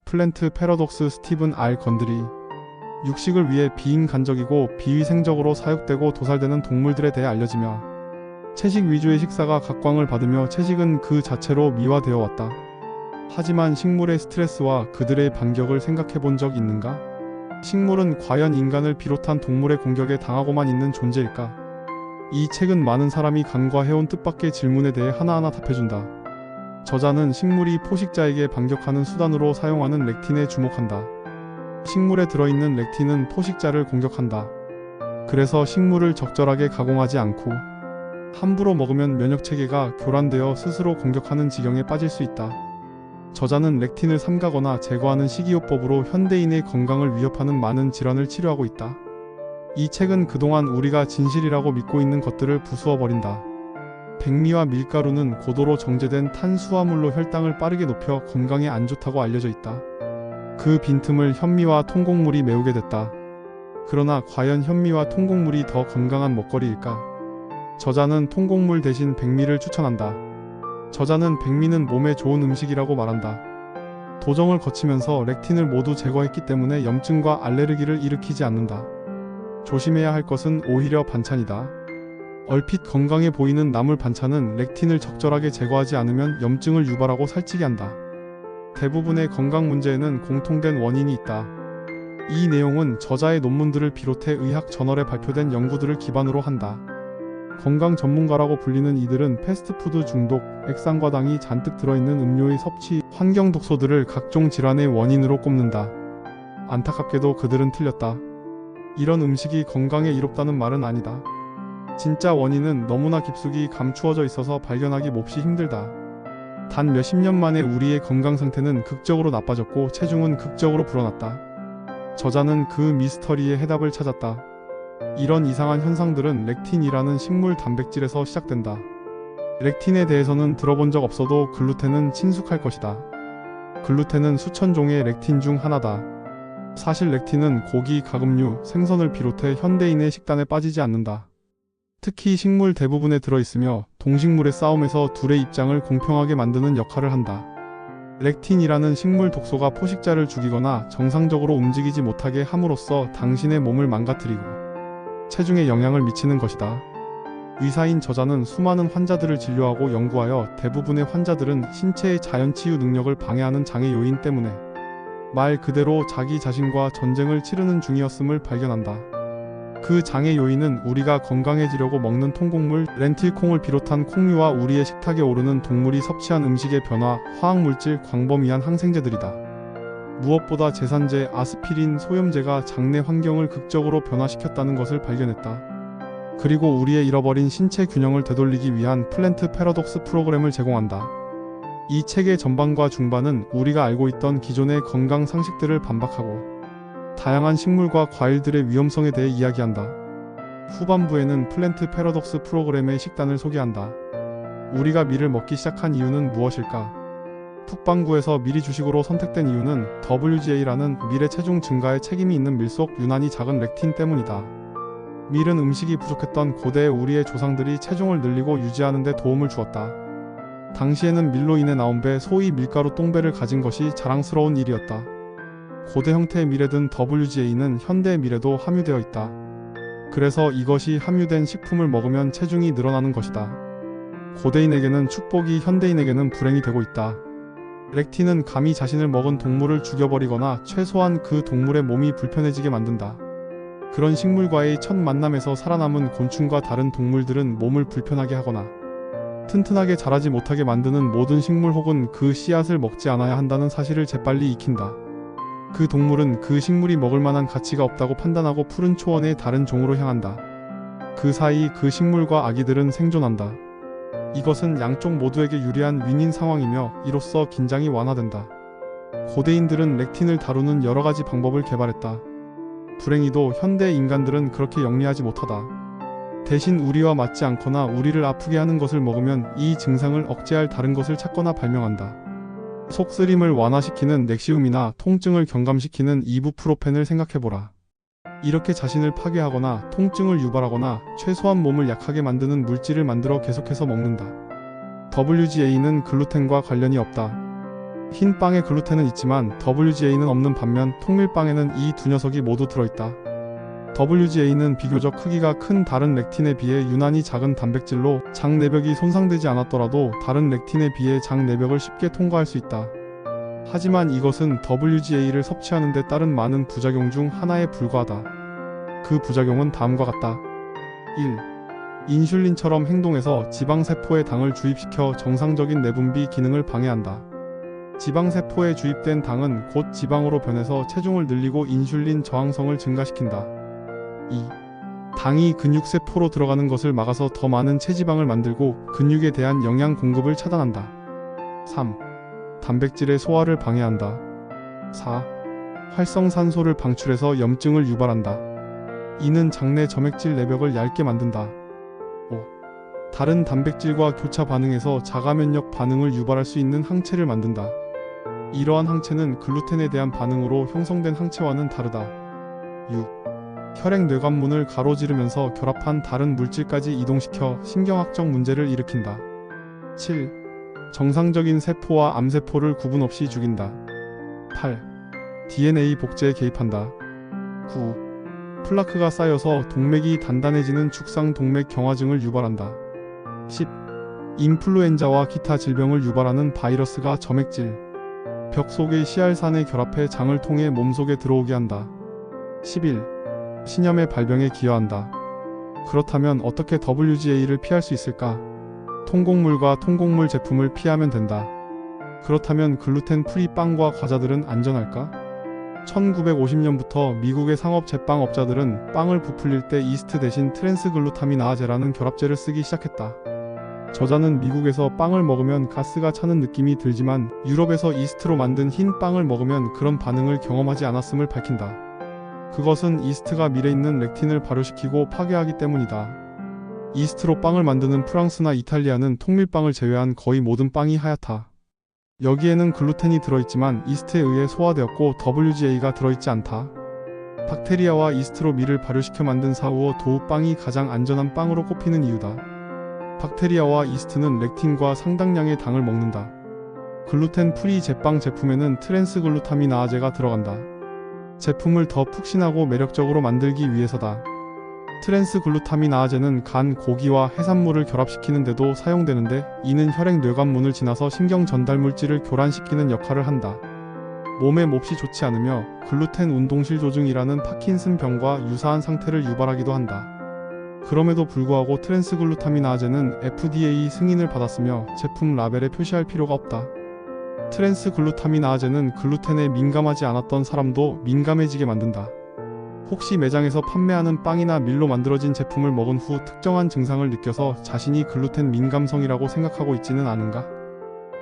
플랜트 패러독스 스티븐 R 건드리. 육식을 위해 비인간적이고 비위생적으로 사육되고 도살되는 동물들에 대해 알려지며 채식 위주의 식사가 각광을 받으며 채식은 그 자체로 미화되어 왔다. 하지만 식물의 스트레스와 그들의 반격을 생각해 본 적 있는가? 식물은 과연 인간을 비롯한 동물의 공격에 당하고만 있는 존재일까? 이 책은 많은 사람이 간과해온 뜻밖의 질문에 대해 하나하나 답해준다. 저자는 식물이 포식자에게 반격하는 수단으로 사용하는 렉틴에 주목한다. 식물에 들어있는 렉틴은 포식자를 공격한다. 그래서 식물을 적절하게 가공하지 않고 함부로 먹으면 면역체계가 교란되어 스스로 공격하는 지경에 빠질 수 있다. 저자는 렉틴을 삼가거나 제거하는 식이요법으로 현대인의 건강을 위협하는 많은 질환을 치료하고 있다. 이 책은 그동안 우리가 진실이라고 믿고 있는 것들을 부수어버린다. 백미와 밀가루는 고도로 정제된 탄수화물로 혈당을 빠르게 높여 건강에 안 좋다고 알려져 있다. 그 빈틈을 현미와 통곡물이 메우게 됐다. 그러나 과연 현미와 통곡물이 더 건강한 먹거리일까? 저자는 통곡물 대신 백미를 추천한다. 저자는 백미는 몸에 좋은 음식이라고 말한다. 도정을 거치면서 렉틴을 모두 제거했기 때문에 염증과 알레르기를 일으키지 않는다. 조심해야 할 것은 오히려 반찬이다. 얼핏 건강해 보이는 나물 반찬은 렉틴을 적절하게 제거하지 않으면 염증을 유발하고 살찌게 한다. 대부분의 건강 문제에는 공통된 원인이 있다. 이 내용은 저자의 논문들을 비롯해 의학 저널에 발표된 연구들을 기반으로 한다. 건강 전문가라고 불리는 이들은 패스트푸드 중독, 액상과당이 잔뜩 들어있는 음료의 섭취, 환경 독소들을 각종 질환의 원인으로 꼽는다. 안타깝게도 그들은 틀렸다. 이런 음식이 건강에 이롭다는 말은 아니다. 진짜 원인은 너무나 깊숙이 감추어져 있어서 발견하기 몹시 힘들다. 단 몇십 년 만에 우리의 건강 상태는 극적으로 나빠졌고 체중은 극적으로 불어났다. 저자는 그 미스터리의 해답을 찾았다. 이런 이상한 현상들은 렉틴이라는 식물 단백질에서 시작된다. 렉틴에 대해서는 들어본 적 없어도 글루텐은 친숙할 것이다. 글루텐은 수천 종의 렉틴 중 하나다. 사실 렉틴은 고기, 가금류, 생선을 비롯해 현대인의 식단에 빠지지 않는다. 특히 식물 대부분에 들어있으며 동식물의 싸움에서 둘의 입장을 공평하게 만드는 역할을 한다. 렉틴이라는 식물 독소가 포식자를 죽이거나 정상적으로 움직이지 못하게 함으로써 당신의 몸을 망가뜨리고 체중에 영향을 미치는 것이다. 의사인 저자는 수많은 환자들을 진료하고 연구하여 대부분의 환자들은 신체의 자연치유 능력을 방해하는 장애 요인 때문에 말 그대로 자기 자신과 전쟁을 치르는 중이었음을 발견한다. 그 장애 요인은 우리가 건강해지려고 먹는 통곡물, 렌틸콩을 비롯한 콩류와 우리의 식탁에 오르는 동물이 섭취한 음식의 변화, 화학물질, 광범위한 항생제들이다. 무엇보다 제산제, 아스피린, 소염제가 장내 환경을 극적으로 변화시켰다는 것을 발견했다. 그리고 우리의 잃어버린 신체 균형을 되돌리기 위한 플랜트 패러독스 프로그램을 제공한다. 이 책의 전반과 중반은 우리가 알고 있던 기존의 건강 상식들을 반박하고 다양한 식물과 과일들의 위험성에 대해 이야기한다. 후반부에는 플랜트 패러독스 프로그램의 식단을 소개한다. 우리가 밀을 먹기 시작한 이유는 무엇일까? 북반구에서 밀이 주식으로 선택된 이유는 WGA라는 밀의 체중 증가에 책임이 있는 밀 속 유난히 작은 렉틴 때문이다. 밀은 음식이 부족했던 고대의 우리의 조상들이 체중을 늘리고 유지하는 데 도움을 주었다. 당시에는 밀로 인해 나온 배, 소위 밀가루 똥배를 가진 것이 자랑스러운 일이었다. 고대 형태의 밀에 든 WGA는 현대의 밀에도 함유되어 있다. 그래서 이것이 함유된 식품을 먹으면 체중이 늘어나는 것이다. 고대인에게는 축복이 현대인에게는 불행이 되고 있다. 렉틴은 감히 자신을 먹은 동물을 죽여버리거나 최소한 그 동물의 몸이 불편해지게 만든다. 그런 식물과의 첫 만남에서 살아남은 곤충과 다른 동물들은 몸을 불편하게 하거나 튼튼하게 자라지 못하게 만드는 모든 식물 혹은 그 씨앗을 먹지 않아야 한다는 사실을 재빨리 익힌다. 그 동물은 그 식물이 먹을 만한 가치가 없다고 판단하고 푸른 초원의 다른 종으로 향한다. 그 사이 그 식물과 아기들은 생존한다. 이것은 양쪽 모두에게 유리한 윈윈 상황이며 이로써 긴장이 완화된다. 고대인들은 렉틴을 다루는 여러 가지 방법을 개발했다. 불행히도 현대 인간들은 그렇게 영리하지 못하다. 대신 우리와 맞지 않거나 우리를 아프게 하는 것을 먹으면 이 증상을 억제할 다른 것을 찾거나 발명한다. 속쓰림을 완화시키는 넥시움이나 통증을 경감시키는 이부프로펜을 생각해보라. 이렇게 자신을 파괴하거나 통증을 유발하거나 최소한 몸을 약하게 만드는 물질을 만들어 계속해서 먹는다. WGA는 글루텐과 관련이 없다. 흰 빵에 글루텐은 있지만 WGA는 없는 반면 통밀빵에는 이 두 녀석이 모두 들어있다. WGA는 비교적 크기가 큰 다른 렉틴에 비해 유난히 작은 단백질로 장 내벽이 손상되지 않았더라도 다른 렉틴에 비해 장 내벽을 쉽게 통과할 수 있다. 하지만 이것은 WGA를 섭취하는 데 따른 많은 부작용 중 하나에 불과하다. 그 부작용은 다음과 같다. 1. 인슐린처럼 행동해서 지방세포에 당을 주입시켜 정상적인 내분비 기능을 방해한다. 지방세포에 주입된 당은 곧 지방으로 변해서 체중을 늘리고 인슐린 저항성을 증가시킨다. 2. 당이 근육세포로 들어가는 것을 막아서 더 많은 체지방을 만들고 근육에 대한 영양 공급을 차단한다. 3. 단백질의 소화를 방해한다. 4. 활성산소를 방출해서 염증을 유발한다. 이는 장내 점액질 내벽을 얇게 만든다. 5. 다른 단백질과 교차 반응해서 자가면역 반응을 유발할 수 있는 항체를 만든다. 이러한 항체는 글루텐에 대한 반응으로 형성된 항체와는 다르다. 6. 혈액-뇌관문을 가로지르면서 결합한 다른 물질까지 이동시켜 신경학적 문제를 일으킨다. 7. 정상적인 세포와 암세포를 구분 없이 죽인다. 8. DNA 복제에 개입한다. 9. 플라크가 쌓여서 동맥이 단단해지는 축상 동맥 경화증을 유발한다. 10. 인플루엔자와 기타 질병을 유발하는 바이러스가 점액질, 벽 속의 시알산에 결합해 장을 통해 몸속에 들어오게 한다. 11. 신염의 발병에 기여한다. 그렇다면 어떻게 WGA를 피할 수 있을까? 통곡물과 통곡물 제품을 피하면 된다. 그렇다면 글루텐 프리 빵과 과자들은 안전할까? 1950년부터 미국의 상업 제빵업자들은 빵을 부풀릴 때 이스트 대신 트랜스글루타민아제라는 결합제를 쓰기 시작했다. 저자는 미국에서 빵을 먹으면 가스가 차는 느낌이 들지만 유럽에서 이스트로 만든 흰 빵을 먹으면 그런 반응을 경험하지 않았음을 밝힌다. 그것은 이스트가 밀에 있는 렉틴을 발효시키고 파괴하기 때문이다. 이스트로 빵을 만드는 프랑스나 이탈리아는 통밀빵을 제외한 거의 모든 빵이 하얗다. 여기에는 글루텐이 들어있지만 이스트에 의해 소화되었고 WGA가 들어있지 않다. 박테리아와 이스트로 밀을 발효시켜 만든 사우어 도우 빵이 가장 안전한 빵으로 꼽히는 이유다. 박테리아와 이스트는 렉틴과 상당량의 당을 먹는다. 글루텐 프리 제빵 제품에는 트랜스글루타민아제가 들어간다. 제품을 더 푹신하고 매력적으로 만들기 위해서다. 트랜스글루타민아제는 간, 고기와 해산물을 결합시키는 데도 사용되는데 이는 혈액-뇌관문을 지나서 신경 전달물질을 교란시키는 역할을 한다. 몸에 몹시 좋지 않으며 글루텐 운동실조증이라는 파킨슨병과 유사한 상태를 유발하기도 한다. 그럼에도 불구하고 트랜스글루타민아제는 FDA 승인을 받았으며 제품 라벨에 표시할 필요가 없다. 트랜스글루타민아제는 글루텐에 민감하지 않았던 사람도 민감해지게 만든다. 혹시 매장에서 판매하는 빵이나 밀로 만들어진 제품을 먹은 후 특정한 증상을 느껴서 자신이 글루텐 민감성이라고 생각하고 있지는 않은가?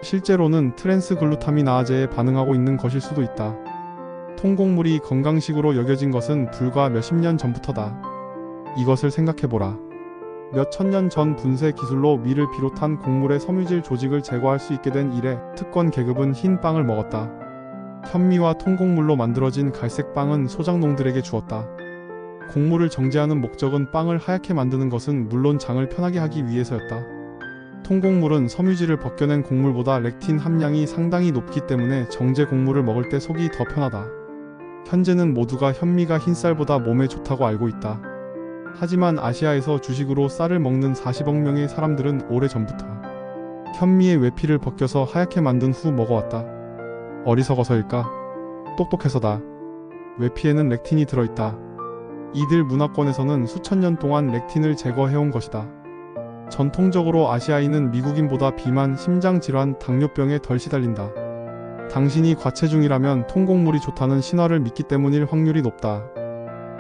실제로는 트랜스글루타민아제에 반응하고 있는 것일 수도 있다. 통곡물이 건강식으로 여겨진 것은 불과 몇십 년 전부터다. 이것을 생각해보라. 몇 천년 전 분쇄 기술로 밀을 비롯한 곡물의 섬유질 조직을 제거할 수 있게 된 이래 특권 계급은 흰 빵을 먹었다. 현미와 통곡물로 만들어진 갈색 빵은 소장농들에게 주었다. 곡물을 정제하는 목적은 빵을 하얗게 만드는 것은 물론 장을 편하게 하기 위해서였다. 통곡물은 섬유질을 벗겨낸 곡물보다 렉틴 함량이 상당히 높기 때문에 정제 곡물을 먹을 때 속이 더 편하다. 현재는 모두가 현미가 흰쌀보다 몸에 좋다고 알고 있다. 하지만 아시아에서 주식으로 쌀을 먹는 40억 명의 사람들은 오래전부터 현미의 외피를 벗겨서 하얗게 만든 후 먹어왔다. 어리석어서일까? 똑똑해서다. 외피에는 렉틴이 들어있다. 이들 문화권에서는 수천 년 동안 렉틴을 제거해온 것이다. 전통적으로 아시아인은 미국인보다 비만, 심장질환, 당뇨병에 덜 시달린다. 당신이 과체중이라면 통곡물이 좋다는 신화를 믿기 때문일 확률이 높다.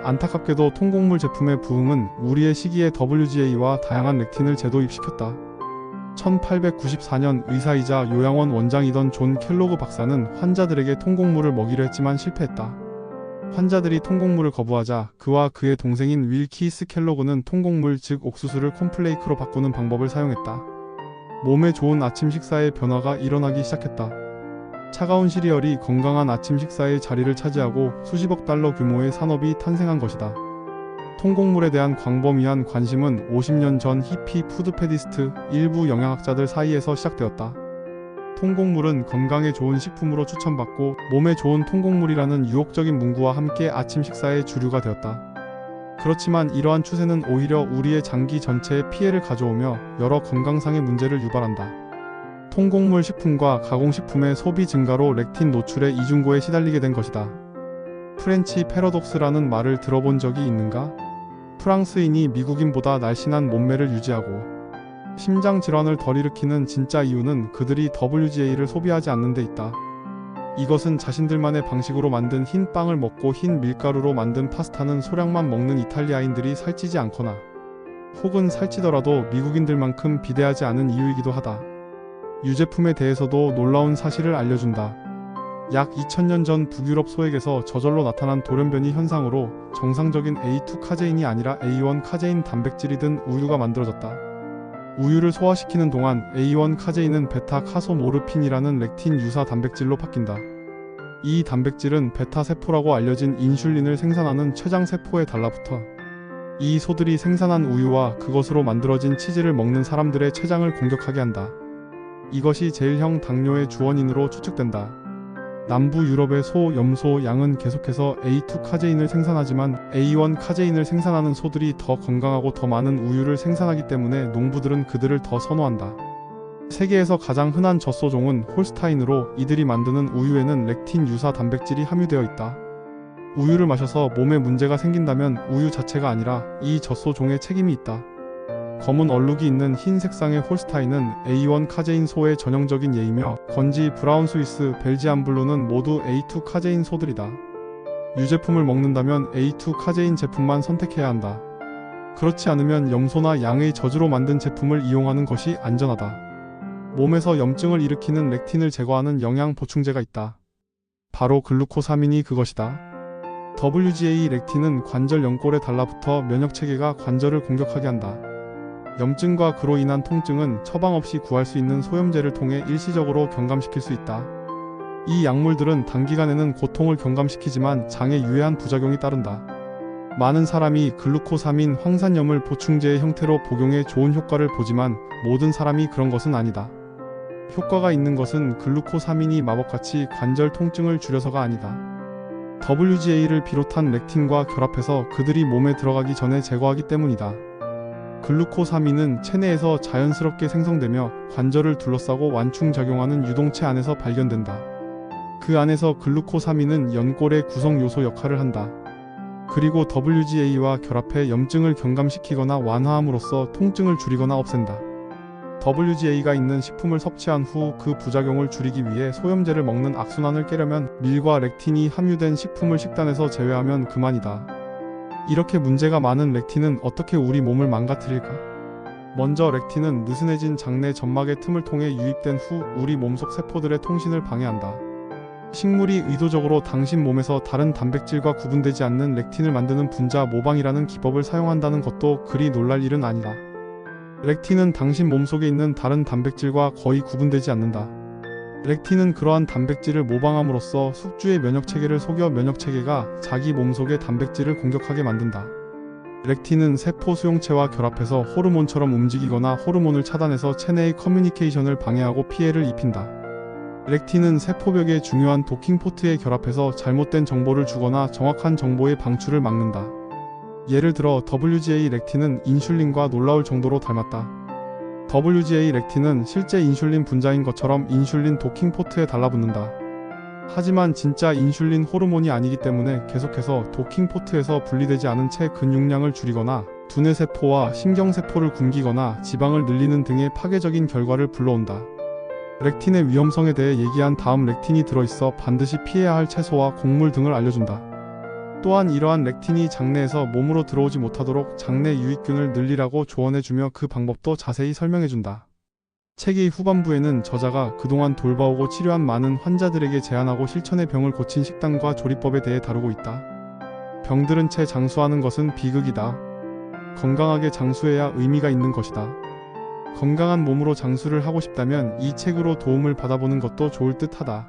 안타깝게도 통곡물 제품의 부흥은 우리의 시기에 WGA와 다양한 렉틴을 재도입시켰다. 1894년 의사이자 요양원 원장이던 존 켈로그 박사는 환자들에게 통곡물을 먹이려 했지만 실패했다. 환자들이 통곡물을 거부하자 그와 그의 동생인 윌 키스 켈로그는 통곡물 즉 옥수수를 콘플레이크로 바꾸는 방법을 사용했다. 몸에 좋은 아침 식사의 변화가 일어나기 시작했다. 차가운 시리얼이 건강한 아침 식사의 자리를 차지하고 수십억 달러 규모의 산업이 탄생한 것이다. 통곡물에 대한 광범위한 관심은 50년 전 히피 푸드패디스트 일부 영양학자들 사이에서 시작되었다. 통곡물은 건강에 좋은 식품으로 추천받고 몸에 좋은 통곡물이라는 유혹적인 문구와 함께 아침 식사의 주류가 되었다. 그렇지만 이러한 추세는 오히려 우리의 장기 전체에 피해를 가져오며 여러 건강상의 문제를 유발한다. 통곡물 식품과 가공식품의 소비 증가로 렉틴 노출의 이중고에 시달리게 된 것이다. 프렌치 패러독스라는 말을 들어본 적이 있는가? 프랑스인이 미국인보다 날씬한 몸매를 유지하고 심장 질환을 덜 일으키는 진짜 이유는 그들이 WGA를 소비하지 않는 데 있다. 이것은 자신들만의 방식으로 만든 흰 빵을 먹고 흰 밀가루로 만든 파스타는 소량만 먹는 이탈리아인들이 살찌지 않거나 혹은 살찌더라도 미국인들만큼 비대하지 않은 이유이기도 하다. 유제품에 대해서도 놀라운 사실을 알려준다. 약 2000년 전 북유럽 소액에서 저절로 나타난 돌연변이 현상으로 정상적인 A2 카제인이 아니라 A1 카제인 단백질이 든 우유가 만들어졌다. 우유를 소화시키는 동안 A1 카제인은 베타 카소모르핀이라는 렉틴 유사 단백질로 바뀐다. 이 단백질은 베타 세포라고 알려진 인슐린을 생산하는 췌장 세포에 달라붙어 이 소들이 생산한 우유와 그것으로 만들어진 치즈를 먹는 사람들의 췌장을 공격하게 한다. 이것이 제1형 당뇨의 주원인으로 추측된다. 남부 유럽의 소, 염소, 양은 계속해서 A2 카제인을 생산하지만 A1 카제인을 생산하는 소들이 더 건강하고 더 많은 우유를 생산하기 때문에 농부들은 그들을 더 선호한다. 세계에서 가장 흔한 젖소종은 홀스타인으로 이들이 만드는 우유에는 렉틴 유사 단백질이 함유되어 있다. 우유를 마셔서 몸에 문제가 생긴다면 우유 자체가 아니라 이 젖소종에 책임이 있다. 검은 얼룩이 있는 흰 색상의 홀스타인은 A1 카제인 소의 전형적인 예이며 건지, 브라운 스위스, 벨지안 블루는 모두 A2 카제인 소들이다. 유제품을 먹는다면 A2 카제인 제품만 선택해야 한다. 그렇지 않으면 염소나 양의 젖으로 만든 제품을 이용하는 것이 안전하다. 몸에서 염증을 일으키는 렉틴을 제거하는 영양 보충제가 있다. 바로 글루코사민이 그것이다. WGA 렉틴은 관절 연골에 달라붙어 면역체계가 관절을 공격하게 한다. 염증과 그로 인한 통증은 처방 없이 구할 수 있는 소염제를 통해 일시적으로 경감시킬 수 있다. 이 약물들은 단기간에는 고통을 경감시키지만 장에 유해한 부작용이 따른다. 많은 사람이 글루코사민 황산염을 보충제의 형태로 복용해 좋은 효과를 보지만 모든 사람이 그런 것은 아니다. 효과가 있는 것은 글루코사민이 마법같이 관절 통증을 줄여서가 아니다. WGA를 비롯한 렉틴과 결합해서 그들이 몸에 들어가기 전에 제거하기 때문이다. 글루코사민은 체내에서 자연스럽게 생성되며 관절을 둘러싸고 완충작용하는 유동체 안에서 발견된다. 그 안에서 글루코사민은 연골의 구성 요소 역할을 한다. 그리고 WGA와 결합해 염증을 경감시키거나 완화함으로써 통증을 줄이거나 없앤다. WGA가 있는 식품을 섭취한 후 그 부작용을 줄이기 위해 소염제를 먹는 악순환을 깨려면 밀과 렉틴이 함유된 식품을 식단에서 제외하면 그만이다. 이렇게 문제가 많은 렉틴은 어떻게 우리 몸을 망가뜨릴까? 먼저 렉틴은 느슨해진 장내 점막의 틈을 통해 유입된 후 우리 몸속 세포들의 통신을 방해한다. 식물이 의도적으로 당신 몸에서 다른 단백질과 구분되지 않는 렉틴을 만드는 분자 모방이라는 기법을 사용한다는 것도 그리 놀랄 일은 아니다. 렉틴은 당신 몸속에 있는 다른 단백질과 거의 구분되지 않는다. 렉틴은 그러한 단백질을 모방함으로써 숙주의 면역체계를 속여 면역체계가 자기 몸속의 단백질을 공격하게 만든다. 렉틴은 세포 수용체와 결합해서 호르몬처럼 움직이거나 호르몬을 차단해서 체내의 커뮤니케이션을 방해하고 피해를 입힌다. 렉틴은 세포벽의 중요한 도킹 포트에 결합해서 잘못된 정보를 주거나 정확한 정보의 방출을 막는다. 예를 들어 WGA 렉틴은 인슐린과 놀라울 정도로 닮았다. WGA 렉틴은 실제 인슐린 분자인 것처럼 인슐린 도킹 포트에 달라붙는다. 하지만 진짜 인슐린 호르몬이 아니기 때문에 계속해서 도킹 포트에서 분리되지 않은 채 근육량을 줄이거나 두뇌 세포와 신경 세포를 굶기거나 지방을 늘리는 등의 파괴적인 결과를 불러온다. 렉틴의 위험성에 대해 얘기한 다음 렉틴이 들어있어 반드시 피해야 할 채소와 곡물 등을 알려준다. 또한 이러한 렉틴이 장내에서 몸으로 들어오지 못하도록 장내 유익균을 늘리라고 조언해주며 그 방법도 자세히 설명해준다. 책의 후반부에는 저자가 그동안 돌봐오고 치료한 많은 환자들에게 제안하고 실천해 병을 고친 식단과 조리법에 대해 다루고 있다. 병들은 채 장수하는 것은 비극이다. 건강하게 장수해야 의미가 있는 것이다. 건강한 몸으로 장수를 하고 싶다면 이 책으로 도움을 받아보는 것도 좋을 듯하다.